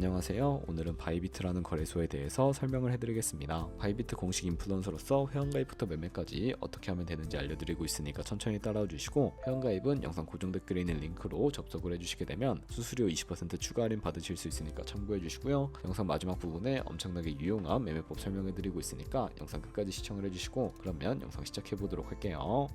안녕하세요. 오늘은 바이비트라는 거래소에 대해서 설명을 해드리겠습니다. 바이비트 공식 인플루언서로서 회원가입부터 매매까지 어떻게 하면 되는지 알려드리고 있으니까 천천히 따라와 주시고, 회원가입은 영상 고정 댓글에 있는 링크로 접속을 해주시게 되면 수수료 20% 추가 할인 받으실 수 있으니까 참고해 주시고요. 영상 마지막 부분에 엄청나게 유용한 매매법 설명해드리고 있으니까 영상 끝까지 시청을 해주시고, 그러면 영상 시작해보도록 할게요.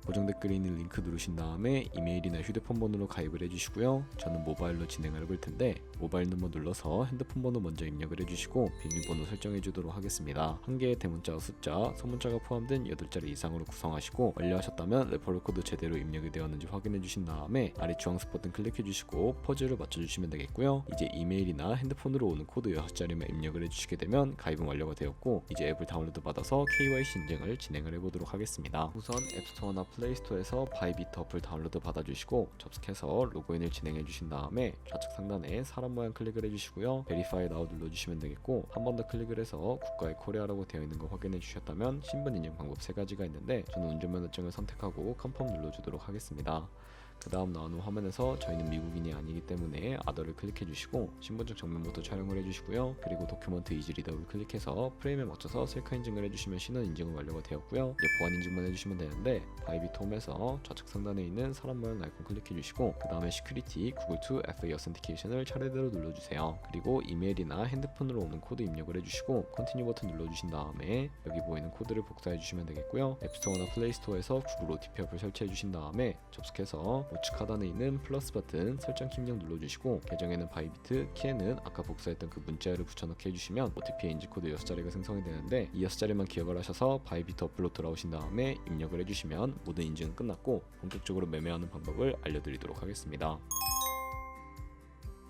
고정 댓글에 있는 링크 누르신 다음에 이메일이나 휴대폰 번호로 가입을 해주시고요. 저는 모바일로 진행을 해볼 텐데, 모바일 넘버 눌러서 핸드폰 번호 먼저 입력을 해주시고 비밀번호 설정해 주도록 하겠습니다. 한 개의 대문자와 숫자, 소문자가 포함된 8자리 이상으로 구성하시고, 완료하셨다면 레퍼럴 코드 제대로 입력이 되었는지 확인해 주신 다음에 아래 주황색 버튼 클릭해 주시고 퍼즐을 맞춰주시면 되겠고요. 이제 이메일이나 핸드폰으로 오는 코드 6자리만 입력을 해주시게 되면 가입은 완료가 되었고, 이제 앱을 다운로드 받아서 KYC 인증을 진행을 해보도록 하겠습니다. 우선 앱스토어나 플레이스토어에서 바이비트 어플 다운로드 받아주시고 접속해서 로그인을 진행해 주신 다음에 좌측 상단에 사람 모양 클릭을 해주시고요. 베리파이 나우 눌러주시면 되겠고, 한 번 더 클릭을 해서 국가의 코리아라고 되어 있는 거 확인해 주셨다면 신분 인증 방법 3가지가 있는데, 저는 운전면허증을 선택하고 컨펌 눌러주도록 하겠습니다. 그 다음 나오는 화면에서 저희는 미국인이 아니기 때문에 아더를 클릭해 주시고 신분증 정면부터 촬영을 해주시고요. 그리고 도큐먼트 이지 리더를 클릭해서 프레임에 맞춰서 셀카 인증을 해주시면 신원 인증은 완료가 되었고요. 이제 보안 인증만 해주시면 되는데, 바이비트 홈에서 좌측 상단에 있는 사람 모양 아이콘 클릭해 주시고 그 다음에 시큐리티 구글 to FA 어센티케이션을 차례대로 눌러주세요. 그리고 이메일이나 핸드폰으로 오는 코드 입력을 해주시고 컨티뉴 버튼 눌러주신 다음에 여기 보이는 코드를 복사해 주시면 되겠고요. 앱스토어나 플레이스토어에서 구글 OTP 어플 설치해 주신 다음에 접속해서 우측 하단에 있는 플러스 버튼 설정 입력 눌러주시고, 계정에는 바이비트, 키에는 아까 복사했던 그 문자열을 붙여넣기 해주시면 OTP 인지 코드 6자리가 생성이 되는데, 이 6자리만 기억을 하셔서 바이비트 어플로 돌아오신 다음에 입력을 해주시면 모든 인증은 끝났고 본격적으로 매매하는 방법을 알려드리도록 하겠습니다.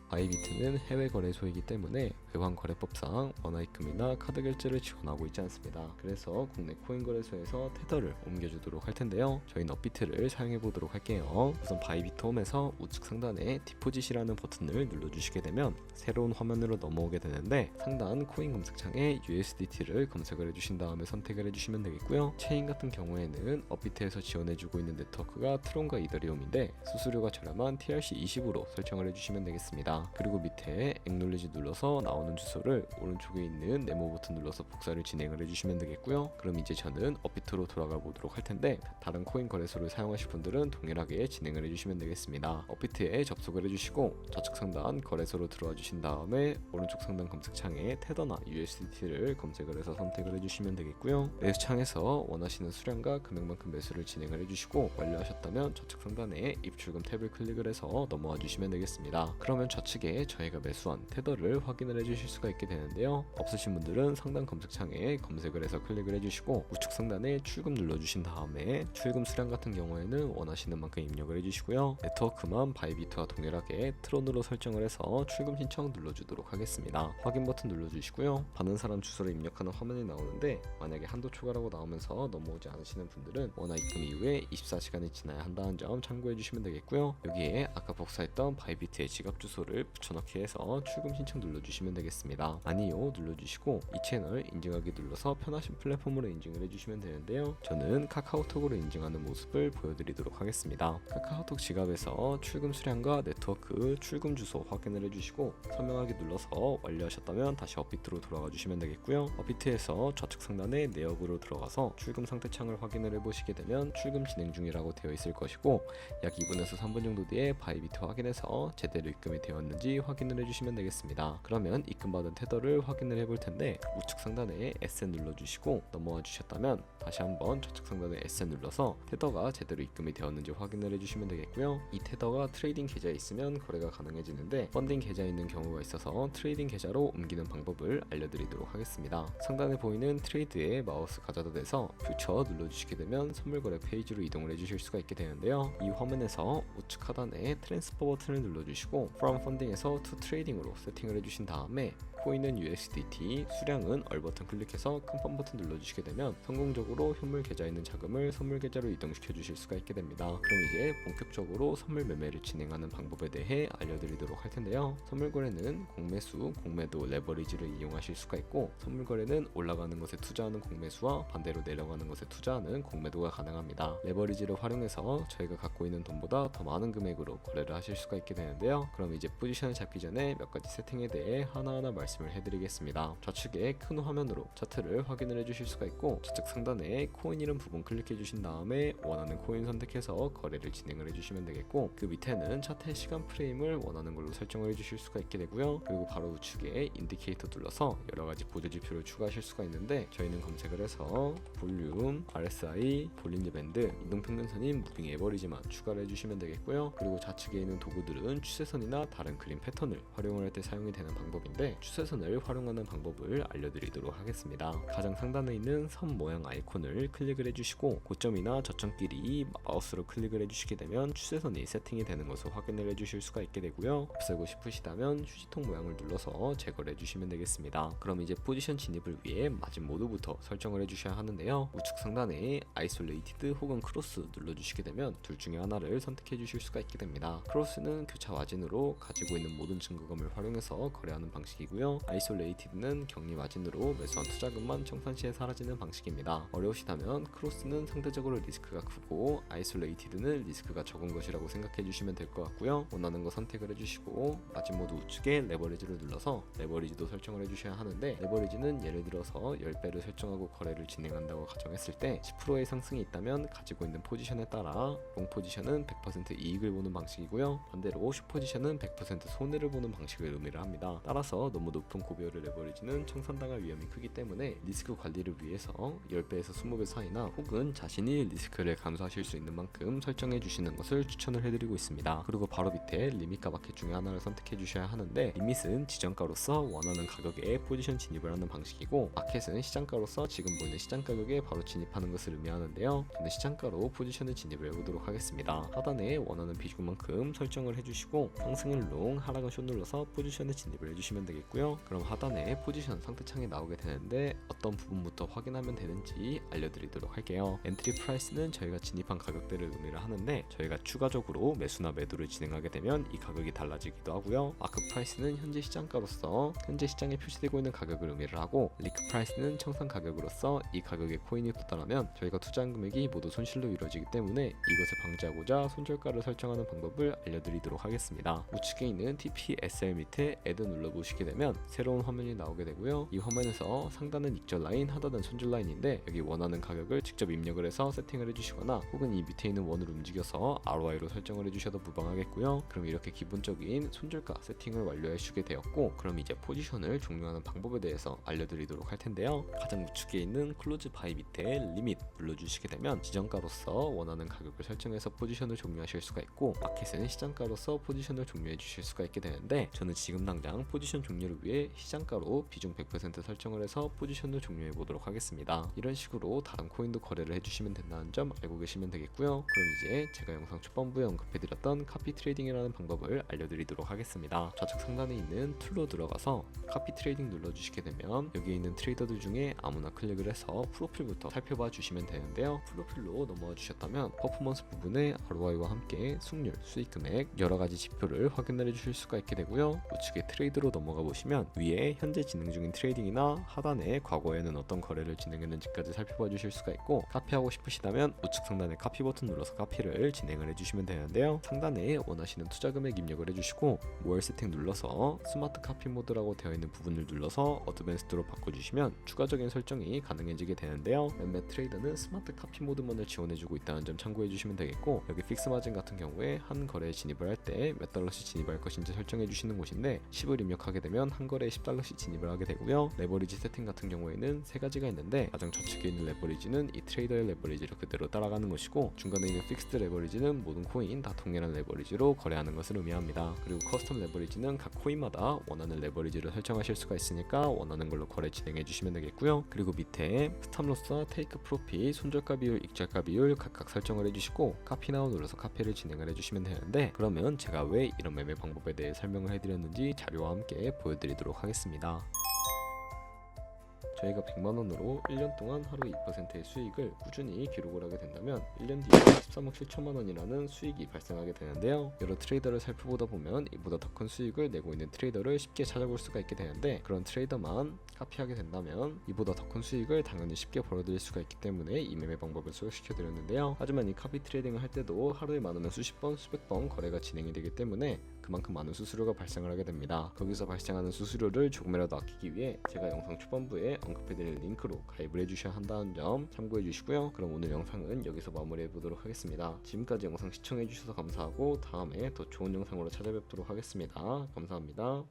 바이비트는 해외 거래소이기 때문에 외환 거래법상 원화입금이나 카드 결제를 지원하고 있지 않습니다. 그래서 국내 코인 거래소에서 테더를 옮겨주도록 할 텐데요. 저희는 업비트를 사용해 보도록 할게요. 우선 바이비트 홈에서 우측 상단에 디포짓이라는 버튼을 눌러주시게 되면 새로운 화면으로 넘어오게 되는데, 상단 코인 검색창에 USDT를 검색을 해주신 다음에 선택을 해주시면 되겠고요. 체인 같은 경우에는 업비트에서 지원해주고 있는 네트워크가 트론과 이더리움인데 수수료가 저렴한 TRC20으로 설정을 해주시면 되겠습니다. 그리고 밑에 Acknowledge 눌러서 나오는 주소를 오른쪽에 있는 네모 버튼 눌러서 복사를 진행을 해주시면 되겠고요. 그럼 이제 저는 업비트로 돌아가 보도록 할 텐데, 다른 코인 거래소를 사용하실 분들은 동일하게 진행을 해주시면 되겠습니다. 업비트에 접속을 해주시고 좌측 상단 거래소로 들어와 주신 다음에 오른쪽 상단 검색창에 테더나 USDT를 검색을 해서 선택을 해주시면 되겠고요. 매수창에서 원하시는 수량과 금액만큼 매수를 진행을 해주시고, 완료하셨다면 좌측 상단에 입출금 탭을 클릭을 해서 넘어와 주시면 되겠습니다. 그러면 좌측에 저희가 매수한 테더를 확인을 해주실 수가 있게 되는데요. 없으신 분들은 상단 검색창에 검색을 해서 클릭을 해주시고 우측 상단에 출금 눌러주신 다음에 출금 수량 같은 경우에는 원하시는 만큼 입력을 해주시고요. 네트워크만 바이비트와 동일하게 트론으로 설정을 해서 출금 신청 눌러주도록 하겠습니다. 확인 버튼 눌러주시고요. 받는 사람 주소를 입력하는 화면이 나오는데, 만약에 한도 초과라고 나오면서 넘어오지 않으시는 분들은 원화 입금 이후에 24시간이 지나야 한다는 점 참고해 주시면 되겠고요. 여기에 아까 복사했던 바이비트의 지갑 주소를 붙여넣기 해서 출금 신청 눌러주시면 되겠습니다. 아니요 눌러주시고 이 채널 인증하기 눌러서 편하신 플랫폼으로 인증을 해주시면 되는데요. 저는 카카오톡으로 인증하는 모습을 보여드리도록 하겠습니다. 카카오톡 지갑에서 출금 수량과 네트워크, 출금 주소 확인을 해주시고 서명하기 눌러서 완료하셨다면 다시 업비트로 돌아가 주시면 되겠고요. 업비트에서 좌측 상단에 내역으로 들어가서 출금 상태 창을 확인을 해보시게 되면 출금 진행 중이라고 되어 있을 것이고, 약 2분에서 3분 정도 뒤에 바이비트 확인해서 제대로 입금이 되었는지 확인을 해주시면 되겠습니다. 그러면 입금받은 테더를 확인을 해볼 텐데, 우측 상단에 SN 눌러주시고 넘어와 주셨다면 다시 한번 좌측 상단에 SN 눌러서 테더가 제대로 입금이 되었는지 확인을 해주시면 되겠고요. 이 테더가 트레이딩 계좌에 있으면 거래가 가능해지는데, 펀딩 계좌에 있는 경우가 있어서 트레이딩 계좌로 옮기는 방법을 알려드리도록 하겠습니다. 상단에 보이는 트레이드에 마우스 가져다 대서 퓨처 눌러주시게 되면 선물 거래 페이지로 이동을 해주실 수가 있게 되는데요. 이 화면에서 우측 하단에 트랜스퍼 버튼을 눌러주시고 From Funding에서 To Trading으로 세팅을 해주신 다음에 코인은 USDT, 수량은 얼 버튼 클릭해서 컨펌 버튼 눌러주시게 되면 성공적으로 현물 계좌에 있는 자금을 선물 계좌로 이동시켜 주실 수가 있게 됩니다. 그럼 이제 본격적으로 선물 매매를 진행하는 방법에 대해 알려드리도록 할 텐데요. 선물 거래는 공매수, 공매도, 레버리지를 이용하실 수가 있고, 선물 거래는 올라가는 것에 투자하는 공매수와 반대로 내려가는 것에 투자하는 공매도가 가능합니다. 레버리지를 활용해서 저희가 갖고 있는 돈보다 더 많은 금액으로 거래를 하실 수가 있게 되는데요. 그럼 이제 포지션을 잡기 전에 몇 가지 세팅에 대해 하나하나 말씀을 해드리겠습니다. 좌측에 큰 화면으로 차트를 확인을 해주실 수가 있고, 좌측 상단에 코인 이름 부분 클릭해 주신 다음에 원하는 코인 선택해서 거래를 진행을 해주시면 되겠고, 그 밑에는 차트의 시간 프레임을 원하는 걸로 설정을 해주실 수가 있게 되고요. 그리고 바로 우측에 인디케이터 눌러서 여러가지 보조 지표를 추가하실 수가 있는데, 저희는 검색을 해서 볼륨, RSI, 볼린저 밴드, 이동평균선인 무빙 에버리지만 추가를 해주시면 되겠고요. 그리고 좌측에 있는 도구들은 추세선이나 다른 그림 패턴을 활용할 때 사용이 되는 방법인데, 추세선을 활용하는 방법을 알려드리도록 하겠습니다. 가장 상단에 있는 선 모양 아이콘을 클릭을 해주시고, 고점이나 저점끼리 마우스로 클릭을 해주시게 되면 추세선이 세팅이 되는 것을 확인을 해주실 수가 있게 되고요. 없애고 싶으시다면 휴지통 모양을 눌러서 제거를 해주시면 되겠습니다. 그럼 이제 포지션 진입을 위해 마진 모드부터 설정을 해주셔야 하는데요. 우측 상단에 아이솔레이티드 혹은 크로스 눌러주시게 되면 둘 중에 하나를 선택해 주실 수가 있게 됩니다. 크로스는 교차 마진으로 가지고 있는 모든 증거금을 활용해서 거래하는 방식이고요. 아이솔레이티드는 격리 마진으로 매수한 투자금만 청산 시에 사라지는 방식입니다. 어려우시다면 크로스는 상대적으로 리스크가 크고 아이솔레이티드는 리스크가 적은 것이라고 생각해 주시면 될 것 같고요. 원하는 거 선택을 해주시고, 마진 모드 우측에 레버리지를 눌러서 레버리지도 설정을 해주셔야 하는데, 레버리지는 예를 들어서 10배를 설정하고 거래를 진행한다고 가정했을 때 10%의 상승이 있다면 가지고 있는 포지션에 따라 롱 포지션은 100% 이익을 보는 방식이고요. 반대로 숏 포지션은 100% 손해를 보는 방식을 의미를 합니다. 따라서 너무 높은 고배율의 레버리지는 청산당할 위험이 크기 때문에 리스크 관리를 위해서 10배에서 20배 사이나 혹은 자신이 리스크를 감수하실 수 있는 만큼 설정해 주시는 것을 추천을 해드리고 있습니다. 그리고 바로 밑에 리밋과 마켓 중에 하나를 선택해 주셔야 하는데, 리밋은 지정가로서 원하는 가격에 포지션 진입을 하는 방식이고, 마켓은 시장가로서 지금 보이는 시장 가격에 바로 진입하는 것을 의미하는데요. 저는 시장가로 포지션을 진입을 해보도록 하겠습니다. 하단에 원하는 비중만큼 설정을 해주시고, 상승은 롱, 하락은 숏 눌러서 포지션에 진입을 해주시면 되겠고요. 그럼 하단에 포지션 상태창이 나오게 되는데, 어떤 부분부터 확인하면 되는지 알려드리도록 할게요. 엔트리 프라이스는 저희가 진입한 가격대를 의미를 하는데, 저희가 추가적으로 매수나 매도를 진행하게 되면 이 가격이 달라지기도 하고요. 마크 프라이스는 현재 시장가로서 현재 시장에 표시되고 있는 가격을 의미를 하고, 리크 프라이스는 청산 가격으로서 이 가격에 코인이 붙더라면 저희가 투자한 금액이 모두 손실로 이루어지기 때문에 이것을 방지하고자 손절가를 설정하는 방법을 알려드리도록 하겠습니다. 우측에 있는 TP/SL 밑에 Add 눌러보시게 되면 새로운 화면이 나오게 되고요. 이 화면에서 상단은 익절 라인, 하단은 손절 라인인데, 여기 원하는 가격을 직접 입력을 해서 세팅을 해주시거나 혹은 이 밑에 있는 원을 움직여서 ROI로 설정을 해주셔도 무방하겠고요. 그럼 이렇게 기본적인 손절가 세팅을 완료해 주게 되었고, 그럼 이제 포지션을 종료하는 방법에 대해서 알려드리도록 할 텐데요. 가장 우측에 있는 클로즈 바이 밑에 리밋 눌러주시게 되면 지정가로서 원하는 가격을 설정해서 포지션을 종료하실 수가 있고, 마켓은 시장가로서 포지션을 종료해 주실 수가 있게 되는데, 저는 지금 당장 포지션 종료를 위해 시장가로 비중 100% 설정을 해서 포지션을 종료해 보도록 하겠습니다. 이런 식으로 다른 코인도 거래를 해주시면 된다는 점 알고 계시면 되겠고요. 그럼 이제 제가 영상 초반부에 언급해드렸던 카피 트레이딩이라는 방법을 알려드리도록 하겠습니다. 좌측 상단에 있는 툴로 들어가서 카피 트레이딩 눌러주시게 되면 여기에 있는 트레이더들 중에 아무나 클릭을 해서 프로필부터 살펴봐 주시면 되는데요. 프로필로 넘어와 주셨다면 퍼포먼스 부분에 ROI와 함께 승률, 수익 금액 여러가지 지표를 확인해 주실 수가 있게 되고요. 우측에 트레이드로 넘어가 보시면 위에 현재 진행 중인 트레이딩이나 하단에 과거에는 어떤 거래를 진행했는지까지 살펴봐 주실 수가 있고, 카피하고 싶으시다면 우측 상단에 카피 버튼 눌러서 카피를 진행을 해주시면 되는데요. 상단에 원하시는 투자 금액 입력을 해주시고, 모얼 세팅 눌러서 스마트 카피 모드라고 되어 있는 부분을 눌러서 어드밴스드로 바꿔주시면 추가적인 설정이 가능해지게 되는데요. 몇몇 트레이더는 스마트 카피 모드만을 지원해주고 있다는 점 참고해주시면 되겠고, 여기 픽스 마진 같은 경우에 한 거래에 진입을 할 때 몇 달러씩 진입할 것인지 설정해주시는 곳인데, 10을 입력하게 되면 한 거래에 10달러씩 진입을 하게 되고요. 레버리지 세팅 같은 경우에는 세 가지가 있는데, 가장 좌측에 있는 레버리지는 이 트레이더의 레버리지를 그대로 따라가는 것이고, 중간에 있는 픽스드 레버리지는 모든 코인 다 동일한 레버리지로 거래하는 것을 의미합니다. 그리고 커스텀 레버리지는 각 코인마다 원하는 레버리지를 설정하실 수가 있으니까 원하는 걸로 거래 진행해 주시면 되겠고요. 그리고 밑에 스탑로스와 테이크 프로핏, 손절가 비율, 익절가 비율 각각 설정을 해주시고, 카피 나우 눌러서 카피를 진행을 해주시면 되는데, 그러면 제가 왜 이런 매매 방법에 대해 설명을 해드렸는지 자료와 함께 보여드리도록 올리도록 하겠습니다. 저희가 100만원으로 1년 동안 하루 2%의 수익을 꾸준히 기록을 하게 된다면 1년 뒤에 13억 7천만원이라는 수익이 발생하게 되는데요. 여러 트레이더를 살펴보다 보면 이보다 더 큰 수익을 내고 있는 트레이더를 쉽게 찾아볼 수가 있게 되는데, 그런 트레이더만 카피하게 된다면 이보다 더 큰 수익을 당연히 쉽게 벌어들일 수가 있기 때문에 이 매매 방법을 소개시켜 드렸는데요. 하지만 이 카피 트레이딩을 할 때도 하루에 많으면 수십 번, 수백 번 거래가 진행이 되기 때문에 그만큼 많은 수수료가 발생을 하게 됩니다. 거기서 발생하는 수수료를 조금이라도 아끼기 위해 제가 영상 초반부에 언급해드릴 링크로 가입을 해주셔야 한다는 점 참고해 주시고요. 그럼 오늘 영상은 여기서 마무리해 보도록 하겠습니다. 지금까지 영상 시청해 주셔서 감사하고 다음에 더 좋은 영상으로 찾아뵙도록 하겠습니다. 감사합니다.